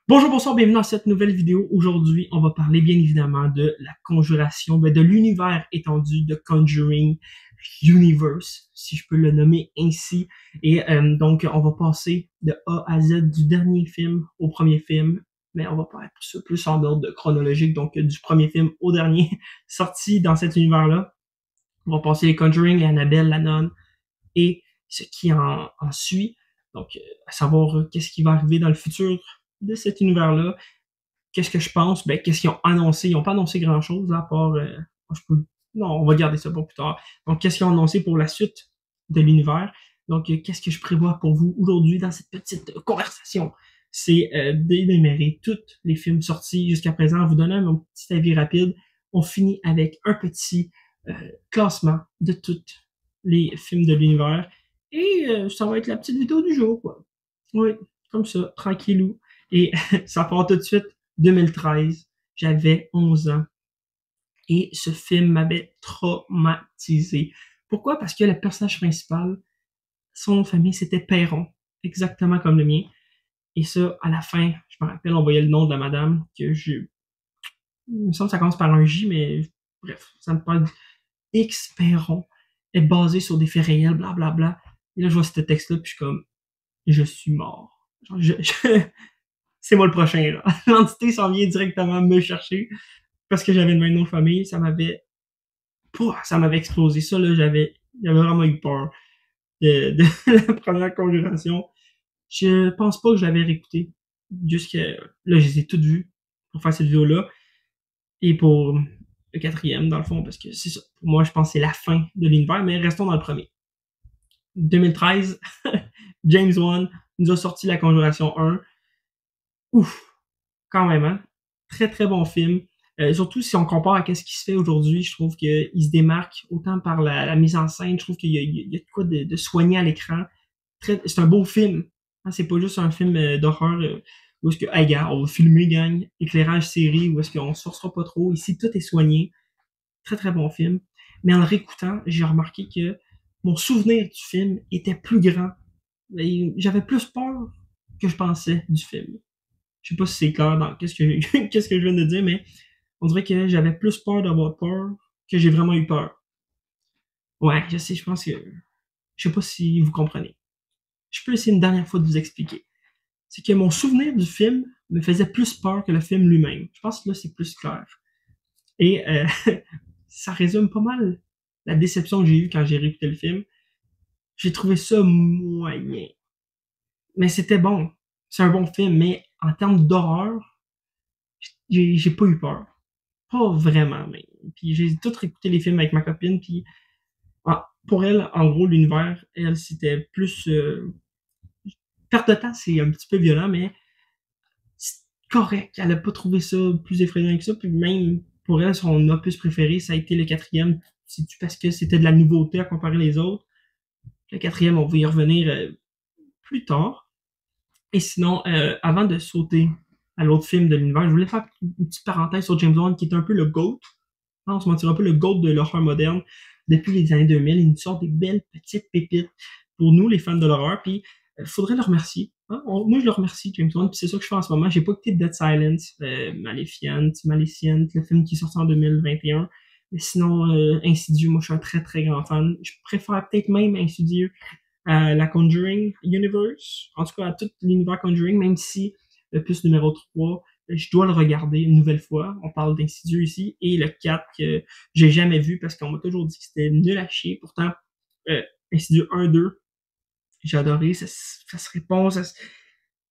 Bonjour, bonsoir, bienvenue dans cette nouvelle vidéo. Aujourd'hui, on va parler bien évidemment de la conjuration, de l'univers étendu de Conjuring Universe, si je peux le nommer ainsi. Et donc, on va passer de A à Z du dernier film au premier film, mais on va pas être plus en ordre chronologique, donc du premier film au dernier sorti dans cet univers-là. On va passer les Conjuring, les Annabelle, la Nonne et ce qui en suit. Donc, à savoir qu'est-ce qui va arriver dans le futur de cet univers-là. Qu'est-ce que je pense? Ben, qu'est-ce qu'ils ont annoncé? Ils n'ont pas annoncé grand-chose, à part... Non, on va garder ça pour plus tard. Donc, qu'est-ce qu'ils ont annoncé pour la suite de l'univers? Donc, qu'est-ce que je prévois pour vous aujourd'hui dans cette petite conversation? C'est d'énumérer tous les films sortis jusqu'à présent, en vous donnant mon petit avis rapide. On finit avec un petit classement de tous les films de l'univers. Et ça va être la petite vidéo du jour, quoi. Oui, comme ça, tranquillou. Et ça part tout de suite. 2013, j'avais 11 ans. Et ce film m'avait traumatisé. Pourquoi? Parce que le personnage principal, son nom de famille, c'était Perron. Exactement comme le mien. Et ça, à la fin, je me rappelle, on voyait le nom de la madame, que je... Il me semble que ça commence par un J, mais bref, ça me parle X Perron est basé sur des faits réels, blablabla. Bla, bla. Et là, je vois ce texte-là, puis je suis comme, je suis mort. Genre, c'est moi le prochain, là. L'entité s'en vient directement me chercher parce que j'avais le même nom de famille. Ça m'avait explosé. Ça, là, j'avais vraiment eu peur de la première conjuration. Je pense pas que je l'avais réécouté. Jusqu'à, là, je les ai toutes vues pour faire cette vidéo-là. Et pour le quatrième, dans le fond, parce que c'est ça. Pour moi, je pense que c'est la fin de l'univers, mais restons dans le premier. 2013, James Wan nous a sorti La Conjuration 1. Ouf! Quand même, hein? Très, très bon film. Surtout si on compare à ce qui se fait aujourd'hui, je trouve qu'il se démarque autant par la mise en scène. Je trouve qu'il y a de quoi de soigné à l'écran. C'est un beau film. Hein, c'est pas juste un film d'horreur où est-ce que, hey, gars, on va filmer, gang, éclairage série, où est-ce qu'on se forcera pas trop. Ici, tout est soigné. Très, très bon film. Mais en le réécoutant, j'ai remarqué que mon souvenir du film était plus grand. J'avais plus peur que je pensais du film. Je sais pas si c'est clair dans qu'est-ce que qu'est-ce que je viens de dire, mais on dirait que j'avais plus peur d'avoir peur que j'ai vraiment eu peur. Ouais, je sais, je pense que je sais pas si vous comprenez. Je peux essayer une dernière fois de vous expliquer. C'est que mon souvenir du film me faisait plus peur que le film lui-même. Je pense que là c'est plus clair. Et ça résume pas mal la déception que j'ai eue quand j'ai réécouté le film. J'ai trouvé ça moyen. Mais c'était bon. C'est un bon film, mais en termes d'horreur, j'ai pas eu peur. Pas vraiment, mais. Puis j'ai tout réécouté les films avec ma copine, puis pour elle, en gros, l'univers, elle, c'était plus... perte de temps, c'est un petit peu violent, mais c'est correct. Elle a pas trouvé ça plus effrayant que ça, puis même pour elle, son opus préféré, ça a été le quatrième, c'est parce que c'était de la nouveauté à comparer les autres. Le quatrième, on va y revenir plus tard. Et sinon, avant de sauter à l'autre film de l'univers, je voulais faire une petite parenthèse sur James Wan, qui est un peu le GOAT. Non, on se mentira pas, le GOAT de l'horreur moderne. Depuis les années 2000, il nous sort des belles petites pépites pour nous, les fans de l'horreur. Puis, faudrait le remercier. Hein? Moi, je le remercie, James Wan. Puis c'est ça que je fais en ce moment. J'ai pas écouté Dead Silence, Maleficent, le film qui est sorti en 2021. Mais sinon, Insidieux, moi, je suis un très, très grand fan. Je préfère peut-être même Insidieux à la Conjuring Universe. En tout cas, à tout l'univers Conjuring, même si le plus numéro 3, je dois le regarder une nouvelle fois. On parle d'Insidieux ici. Et le 4 que j'ai jamais vu parce qu'on m'a toujours dit que c'était nul à chier. Pourtant, Insidieux 1, 2, j'ai adoré. Ça se répond.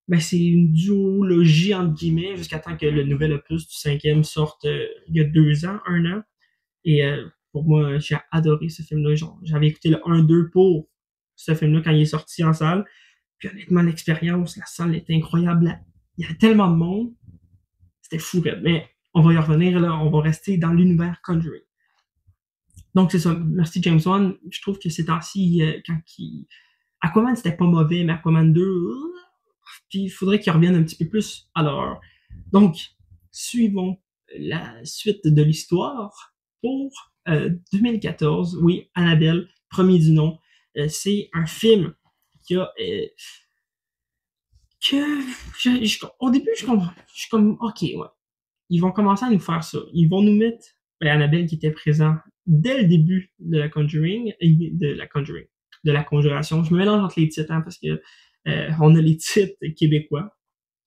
Ben, c'est une duologie, entre guillemets, jusqu'à temps que le nouvel opus du cinquième sorte il y a 2 ans, 1 an. Et pour moi, j'ai adoré ce film-là. J'avais écouté le 1-2 pour ce film-là quand il est sorti en salle. Puis honnêtement, l'expérience, la salle était incroyable. Il y avait tellement de monde. C'était fou, mais on va y revenir, là. On va rester dans l'univers Conjuring. Donc, c'est ça. Merci, James Wan. Je trouve que ces temps-ci, Aquaman, c'était pas mauvais, mais Aquaman 2, puis il faudrait qu'il revienne un petit peu plus à l'horreur. Donc, suivons la suite de l'histoire pour 2014. Oui, Annabelle, premier du nom. C'est un film qui a que, au début, je suis comme, ok, ouais. Ils vont commencer à nous faire ça. Ils vont nous mettre, Annabelle qui était présent dès le début de la de la Conjuration. Je me mélange entre les titres, hein, parce que, on a les titres québécois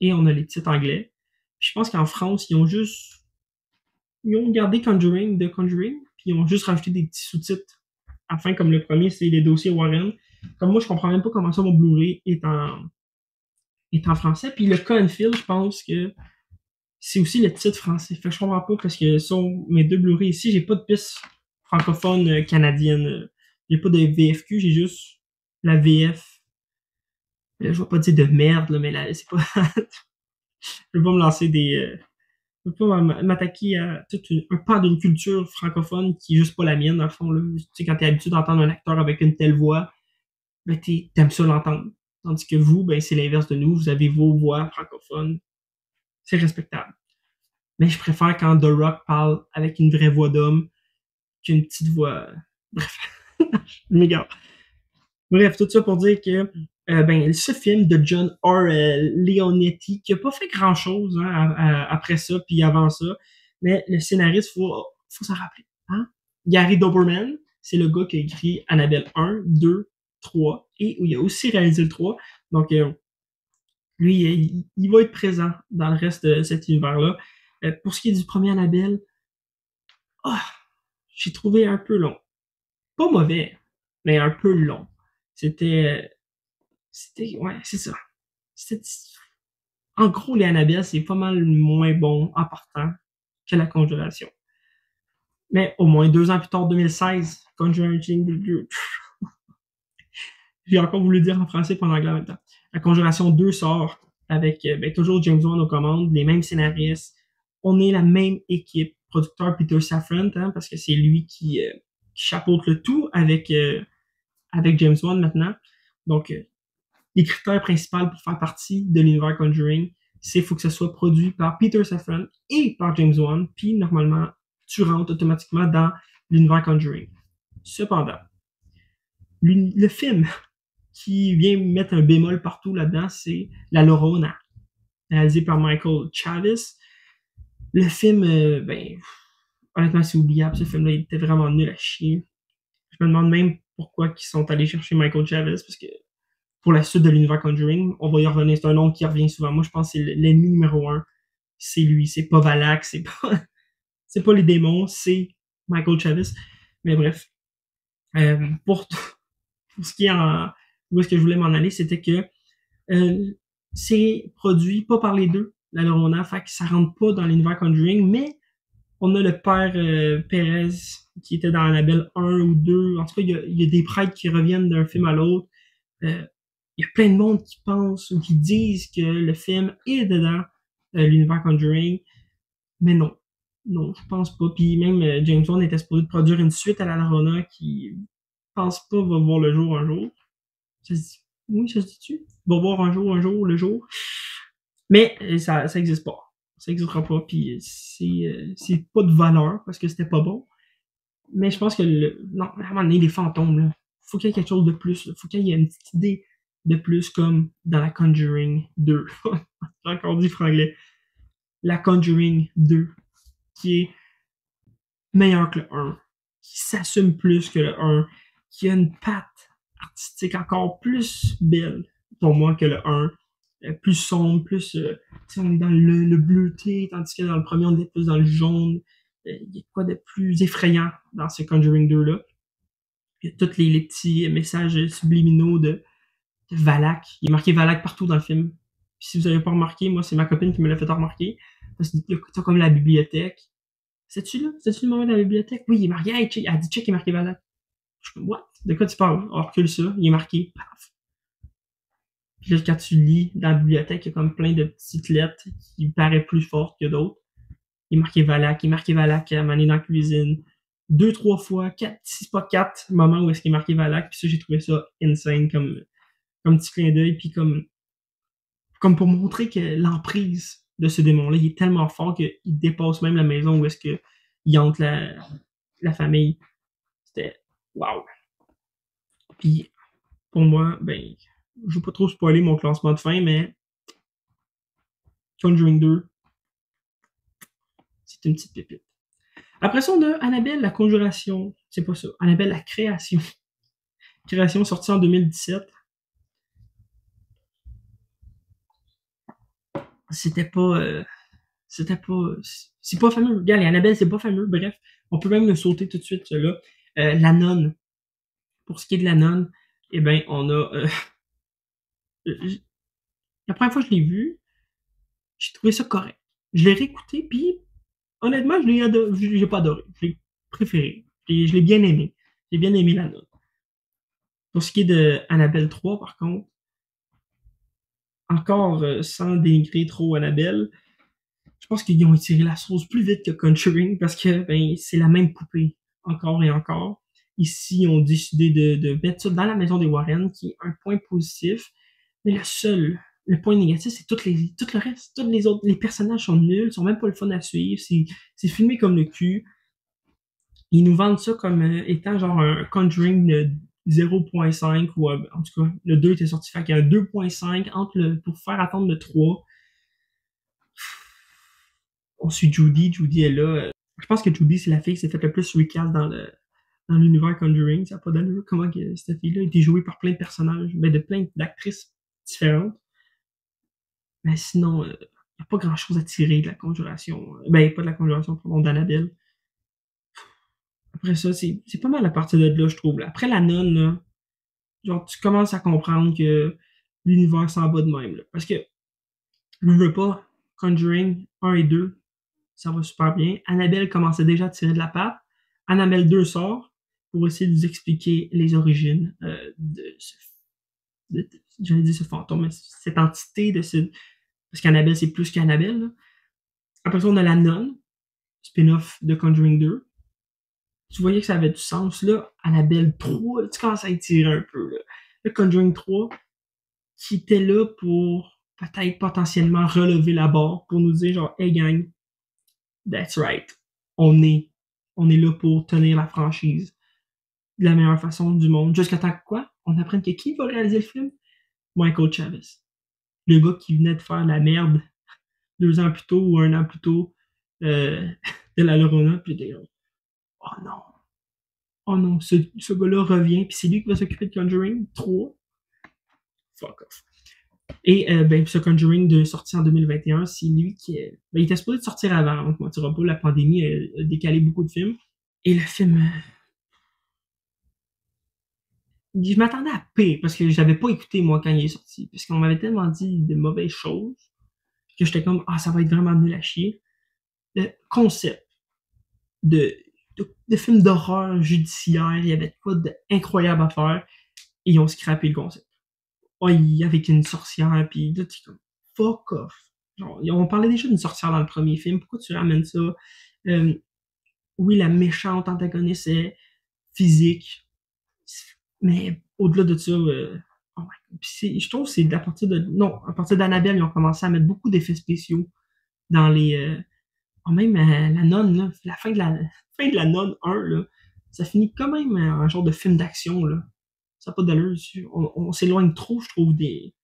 et on a les titres anglais. Puis je pense qu'en France, ils ont gardé Conjuring de Conjuring, puis ils ont juste rajouté des petits sous-titres. Afin, comme le premier, c'est les dossiers Warren. Comme moi, je comprends même pas comment ça mon Blu-ray est en français. Puis le Confield, je pense que c'est aussi le titre français. Fait que je comprends pas parce que sur mes deux Blu-ray ici, j'ai pas de piste francophone canadienne. J'ai pas de VFQ, j'ai juste la VF. Là, je vais pas dire de merde, là, mais là, c'est pas. Je veux pas me lancer je veux pas m'attaquer à tout un pan d'une culture francophone qui est juste pas la mienne, dans le fond. Là. Tu sais, quand t'es habitué d'entendre un acteur avec une telle voix, ben t'aimes ça l'entendre. Tandis que vous, ben c'est l'inverse de nous. Vous avez vos voix francophones. C'est respectable. Mais je préfère quand The Rock parle avec une vraie voix d'homme qu'une petite voix. Bref, je m'égare. Bref, tout ça pour dire que ce film de John R. Leonetti, qui a pas fait grand-chose hein, après ça, puis avant ça, mais le scénariste, faut s'en rappeler. Hein? Gary Doberman, c'est le gars qui a écrit Annabelle 1, 2, 3, et où il a aussi réalisé le 3. Donc, lui, il va être présent dans le reste de cet univers-là. Pour ce qui est du premier Annabelle, oh, j'ai trouvé un peu long. Pas mauvais, mais un peu long. Ouais, c'est ça. C'était, en gros, les Annabelle, c'est pas mal moins bon en partant que la Conjuration. Mais au moins 2 ans plus tard, 2016, Conjuring 2. J'ai encore voulu dire en français pendant anglais en même temps. La Conjuration 2 sort avec toujours James Wan aux commandes, les mêmes scénaristes. On est la même équipe. Producteur Peter Safran, hein, parce que c'est lui qui chapeaute le tout avec James Wan maintenant. Donc, les critères principaux pour faire partie de l'univers Conjuring, c'est qu'il faut que ce soit produit par Peter Safran et par James Wan, puis normalement, tu rentres automatiquement dans l'univers Conjuring. Cependant, le film qui vient mettre un bémol partout là-dedans, c'est La Llorona, réalisé par Michael Chaves. Le film, honnêtement, c'est oubliable. Ce film-là, il était vraiment nul à chier. Je me demande même pourquoi ils sont allés chercher Michael Chaves, parce que pour la suite de l'univers Conjuring, on va y revenir. C'est un nom qui revient souvent. Moi, je pense que c'est l'ennemi numéro 1. C'est lui. C'est pas Valak, c'est pas les démons, c'est Michael Chaves. Mais bref. Pour ce qui est où est-ce que je voulais m'en aller, c'était que c'est produit pas par les deux, la Llorona, fait que ça rentre pas dans l'univers Conjuring, mais on a le père Perez qui était dans Annabelle 1 ou 2. En tout cas, il y a des prêtres qui reviennent d'un film à l'autre. Il y a plein de monde qui pensent ou qui disent que le film est dedans l'univers Conjuring, mais non. Non, je pense pas. Puis même James Wan était supposé de produire une suite à la Llorona qui pense pas va voir le jour un jour. Ça se dit, oui, ça se dit-tu? Va voir un jour, le jour. Mais ça existe pas. Ça existera pas, puis c'est pas de valeur parce que c'était pas bon. Mais je pense que non, à un moment donné, les fantômes, là, faut qu'il y ait quelque chose de plus. Là. Faut qu'il y ait une petite idée de plus comme dans la Conjuring 2. J'ai encore dit franglais. La Conjuring 2, qui est meilleur que le 1, qui s'assume plus que le 1, qui a une patte artistique encore plus belle pour moi que le 1. Plus sombre, plus on est dans le bleuté, tandis que dans le premier, on est plus dans le jaune. Il y a quoi de plus effrayant dans ce Conjuring 2-là. Il y a tous les petits messages subliminaux de Valak. Il est marqué Valak partout dans le film. Puis si vous n'avez pas remarqué, moi, c'est ma copine qui me l'a fait remarquer. Parce que c'est comme la bibliothèque. C'est-tu là? C'est-tu le moment de la bibliothèque? Oui, il est marqué. Hey, elle dit check, il est marqué Valak. Je suis comme, what? De quoi tu parles? On recule ça, il est marqué. Paf. Puis là, quand tu lis dans la bibliothèque, il y a comme plein de petites lettres qui paraissent plus fortes que d'autres. Il est marqué Valak, à un moment donné dans la cuisine. 2, 3 fois, 4, 6 pas 4 moments où est-ce qu'il est marqué Valak. Puis ça, j'ai trouvé ça insane comme petit clin d'œil. Puis comme pour montrer que l'emprise de ce démon-là, il est tellement fort qu'il dépasse même la maison où est-ce qu'il hante la famille. C'était wow. Puis pour moi, je veux pas trop spoiler mon classement de fin, mais Conjuring 2, c'est une petite pépite. Après ça, on a Annabelle, la conjuration. C'est pas ça. Annabelle, la création. Création sortie en 2017. C'était pas... c'est pas fameux. Regarde, Annabelle, c'est pas fameux. Bref, on peut même le sauter tout de suite, là. La nonne. Pour ce qui est de la nonne, eh ben, on a... la première fois que je l'ai vu, j'ai trouvé ça correct. Je l'ai réécouté, puis honnêtement, j'ai pas adoré. Je l'ai préféré. Je l'ai bien aimé. J'ai bien aimé la nonne. Pour ce qui est de Annabelle 3, par contre, encore sans dénigrer trop Annabelle, je pense qu'ils ont étiré la sauce plus vite que Conjuring parce que ben, c'est la même poupée, encore et encore. Ici, on a décidé de mettre ça dans la maison des Warren, qui est un point positif. Mais le point négatif, c'est tout le reste. Tous les autres, les personnages sont nuls, sont même pas le fun à suivre. C'est filmé comme le cul. Ils nous vendent ça comme étant genre un Conjuring 0.5 ou en tout cas, le 2 était sorti, fait qu'il y a un 2.5 pour faire attendre le 3. On suit Judy. Judy est là. Je pense que Judy, c'est la fille qui s'est fait le plus recast dans l'univers Conjuring. Ça n'a pas d'allure comment que cette fille-là a été jouée par plein de personnages, mais de plein d'actrices différentes. Mais sinon, il n'y a pas grand-chose à tirer de la conjuration. Ben, pas de la conjuration, pardon, d'Annabelle. Après ça, c'est pas mal à partir de là, je trouve. Là. Après la nonne, là, genre, tu commences à comprendre que l'univers s'en va de même. Là. Parce que, je veux pas, Conjuring 1 et 2, ça va super bien. Annabelle commençait déjà à tirer de la patte. Annabelle 2 sort pour essayer de vous expliquer les origines j'allais dire ce fantôme, mais cette entité parce qu'Annabelle, c'est plus qu'Annabelle. Là. Après ça, on a la nonne, spin-off de Conjuring 2. Tu voyais que ça avait du sens. Là, Annabelle 3, tu commences à étirer un peu. Là. Le Conjuring 3, qui était là pour peut-être potentiellement relever la barre, pour nous dire genre, hey gang, that's right. On est là pour tenir la franchise de la meilleure façon du monde. Jusqu'à temps que quoi? On apprenne que qui va réaliser le film? Michael Chavez. Le gars qui venait de faire la merde 2 ans plus tôt ou 1 an plus tôt de la Llorona. Puis t'es genre, oh non. Oh non, ce gars-là revient. Puis c'est lui qui va s'occuper de Conjuring 3. Fuck off. Et ben, ce Conjuring de sortie en 2021, c'est lui qui est... Ben, il était supposé de sortir avant. On ne mentira pas, la pandémie a décalé beaucoup de films. Et le film... je m'attendais à pire parce que j'avais pas écouté moi quand il est sorti. Parce qu'on m'avait tellement dit de mauvaises choses que j'étais comme, ah, ça va être vraiment nul à chier. Le concept de film d'horreur judiciaire, il y avait quoi d'incroyable à faire et ils ont scrappé le concept. Oh, avec une sorcière, puis là, t'es comme, fuck off. Genre, on parlait déjà d'une sorcière dans le premier film, pourquoi tu ramènes ça? Oui, la méchante antagoniste est physique, mais au-delà de ça, oh je trouve que c'est à partir d'Annabelle, ils ont commencé à mettre beaucoup d'effets spéciaux dans les, même la nonne, là, la fin de la nonne 1, là, ça finit quand même en genre de film d'action, là. Ça n'a pas d'allure. On s'éloigne trop, je trouve, des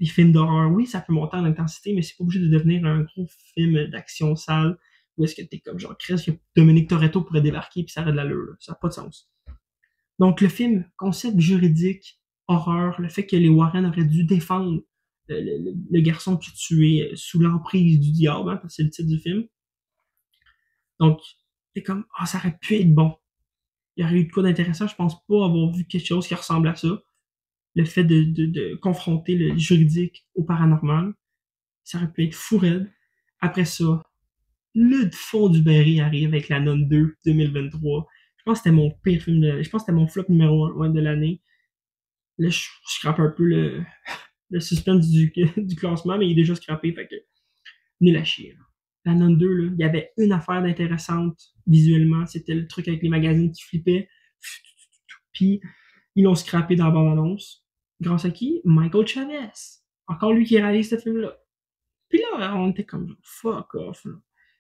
films d'horreur. Oui, ça peut monter en intensité, mais c'est pas obligé de devenir un gros film d'action sale où est-ce que t'es comme genre, Chris, que Dominique Toretto pourrait débarquer puis ça aurait de l'allure. Là. Ça n'a pas de sens. Donc, le film, concept juridique, horreur, le fait que les Warren auraient dû défendre le garçon qui est tué sous l'emprise du diable, hein, parce que c'est le titre du film. Donc, c'est comme, ah, ça aurait pu être bon. Il y aurait eu de quoi d'intéressant. Je pense pas avoir vu quelque chose qui ressemble à ça. Le fait de confronter le juridique au paranormal, ça aurait pu être fou raide. Après ça, le fond du baril arrive avec La Nonne 2 2023. Je pense que c'était mon pire film je pense que c'était mon flop numéro 1 de l'année. Là, je scrape un peu le suspense du classement, mais il est déjà scrappé, fait que nul à chier. Là. La Nonne 2, là, il y avait une affaire d'intéressante visuellement, c'était le truc avec les magazines qui flippaient. Puis, ils l'ont scrappé dans la bande-annonce. Grâce à qui? Michael Chavez. Encore lui qui réalise ce film-là. Puis là, on était comme, fuck off. Là.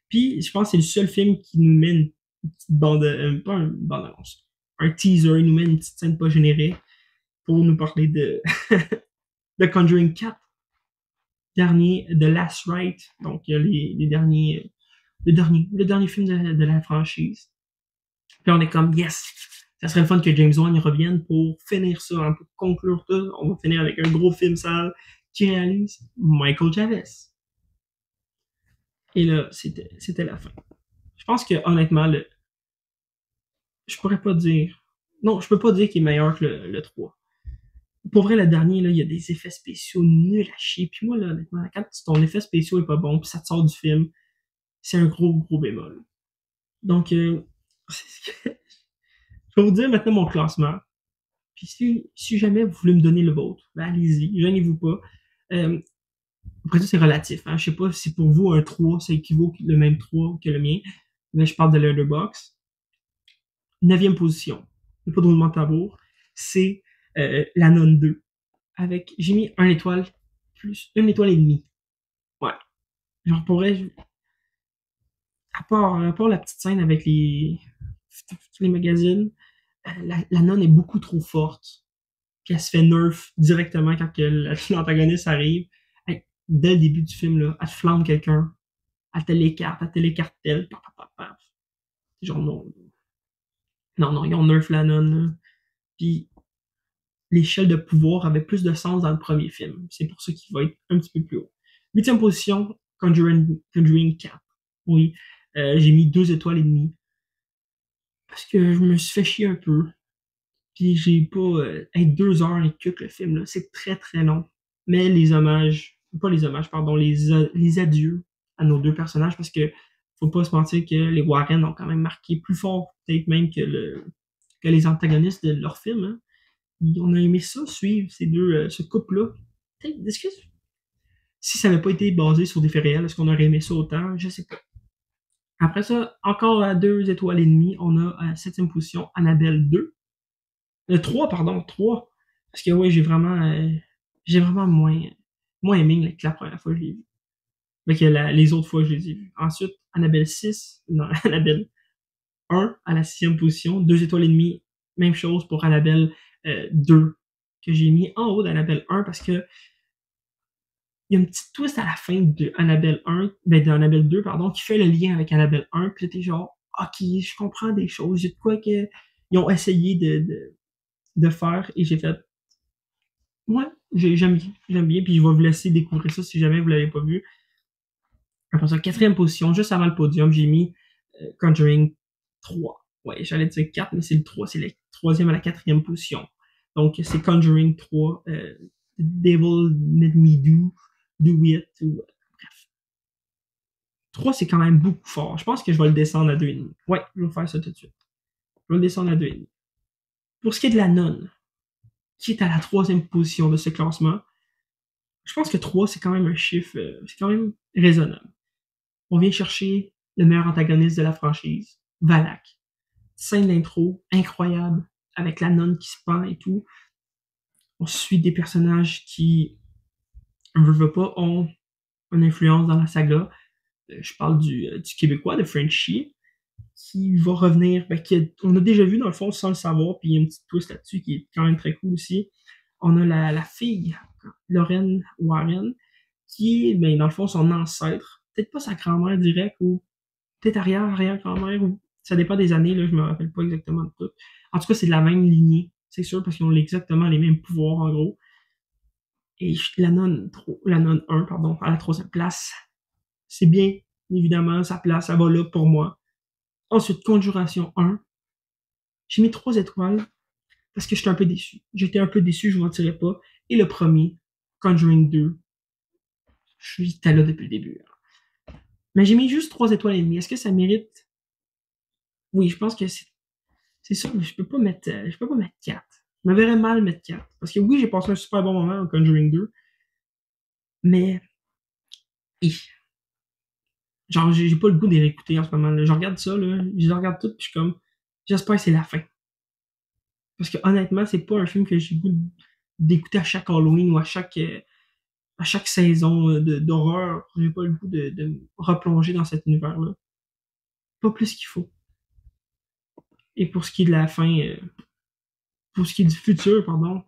Puis, je pense que c'est le seul film qui nous met une petite bande, pas une bande-annonce, un teaser, il nous met une petite scène pas générée pour nous parler de Conjuring 4. dernier The Last Rite, donc les derniers, le dernier film de la franchise. Puis on est comme, yes, ça serait le fun que James Wan y revienne pour finir ça, hein, pour conclure tout. On va finir avec un gros film sale qui réalise Michael Chavez. Et là, c'était la fin. Je pense que honnêtement, je pourrais pas dire. Non, je peux pas dire qu'il est meilleur que le 3. Pour vrai, le dernier, là, il y a des effets spéciaux nuls à chier. Puis moi, là, honnêtement, quand ton effet spécial est pas bon, puis ça te sort du film, c'est un gros bémol. Donc, je vais vous dire maintenant mon classement. Puis si jamais vous voulez me donner le vôtre, ben allez-y, gênez-vous pas. Après ça, c'est relatif. Hein. Je sais pas si pour vous un 3, ça équivaut le même 3 que le mien. Là, je parle de Letterboxd. 9e position, le pas de roulement de tambour, c'est la Nonne 2. J'ai mis 1 étoile plus 1 étoile et demie. Ouais. Genre pourrais, à part la petite scène avec tous les magazines, la Nonne est beaucoup trop forte. Puis elle se fait nerf directement quand l'antagoniste arrive. Hey, dès le début du film, là, elle te flamme quelqu'un. Elle te l'écarte elle. Genre non, ils ont nerf la Nonne. Puis l'échelle de pouvoir avait plus de sens dans le premier film. C'est pour ça qu'il va être un petit peu plus haut. 8e position, Conjuring 4. Oui, j'ai mis 2 étoiles et demie. Parce que je me suis fait chier un peu. Puis j'ai pas... 2 heures et que le film, là, c'est très long. Mais les adieux à nos deux personnages, parce que faut pas se mentir que les Warren ont quand même marqué plus fort, peut-être même que les antagonistes de leur film. Hein. On a aimé ça, suivre ce couple-là. Est-ce que si ça n'avait pas été basé sur des faits réels, est-ce qu'on aurait aimé ça autant? Je sais pas. Après ça, encore à 2 étoiles et demie, on a à 7e position Annabelle 2. 3, pardon, 3. Parce que oui, j'ai vraiment moins aimé que la première fois que je l'ai vu. Mais que les autres fois que je les ai vus. Ensuite, Annabelle 6, non, Annabelle 1 à la 6e position, 2 étoiles et demie. Même chose pour Annabelle 2, que j'ai mis en haut d'Annabelle 1 parce que il y a une petite twist à la fin de Annabelle 1, d'Annabelle 2, pardon, qui fait le lien avec Annabelle 1, puis t'es genre, ok, je comprends des choses, j'ai de quoi que ils ont essayé de faire, et j'ai fait, ouais, j'aime bien, puis je vais vous laisser découvrir ça si jamais vous l'avez pas vu. Après ça, 4e position, juste avant le podium, j'ai mis Conjuring 3. Ouais, j'allais dire 4, mais c'est le 3, c'est le 3e à la 4e position. Donc, c'est Conjuring 3, Devil Made Me Do It, ou, bref. 3, c'est quand même beaucoup fort. Je pense que je vais le descendre à 2,5. Ouais, je vais faire ça tout de suite. Je vais le descendre à 2,5. Pour ce qui est de la nonne, qui est à la 3e position de ce classement, je pense que 3, c'est quand même un chiffre, c'est quand même raisonnable. On vient chercher le meilleur antagoniste de la franchise, Valak. Scène d'intro incroyable, avec la nonne qui se pend et tout. On suit des personnages qui, on ne veut pas, ont une influence dans la saga. Je parle du Québécois, de Frenchie, qui va revenir, on a déjà vu dans le fond sans le savoir, puis il y a une petite twist là-dessus qui est quand même très cool aussi. On a la fille, Lorraine Warren, qui est, dans le fond, son ancêtre. Peut-être pas sa grand-mère directe, ou peut-être arrière-grand-mère, ou ça dépend des années, là, je me rappelle pas exactement de tout. En tout cas, c'est de la même lignée, c'est sûr, parce qu'ils ont exactement les mêmes pouvoirs, en gros. Et la nonne 1, pardon, à la 3e place, c'est bien, évidemment, sa place, ça va là pour moi. Ensuite, Conjuration 1, j'ai mis 3 étoiles parce que j'étais un peu déçu. J'étais un peu déçu, je ne mentirais pas. Et le premier, Conjuring 2, j'étais là depuis le début. Mais j'ai mis juste 3 étoiles et demie. Est-ce que ça mérite? Oui, je pense que c'est ça, mais je peux pas mettre 4. Je me verrais mal mettre 4. Parce que oui, j'ai passé un super bon moment en Conjuring 2, mais genre, j'ai pas le goût de les réécouter en ce moment. Là. Je regarde ça, là, je les regarde toutes, puis je suis comme, j'espère que c'est la fin. Parce que honnêtement, c'est pas un film que j'ai le goût d'écouter à chaque Halloween ou à chaque saison d'horreur. J'ai pas le goût de me replonger dans cet univers-là. Pas plus qu'il faut. Et pour ce qui est de la fin, pour ce qui est du futur, pardon,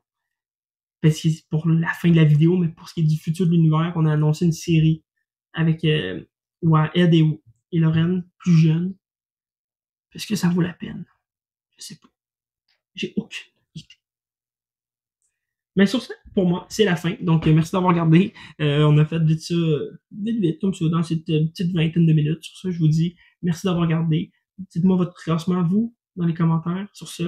parce que c'est pour la fin de la vidéo, mais pour ce qui est du futur de l'univers, on a annoncé une série avec Ed et Lorraine, plus jeunes. Est-ce que ça vaut la peine? Je sais pas. J'ai aucune idée. Mais sur ça, pour moi, c'est la fin. Donc, merci d'avoir regardé. On a fait vite ça, vite, comme ça, dans cette petite vingtaine de minutes. Sur ça, je vous dis merci d'avoir regardé. Dites-moi votre classement, vous, dans les commentaires. Sur ça,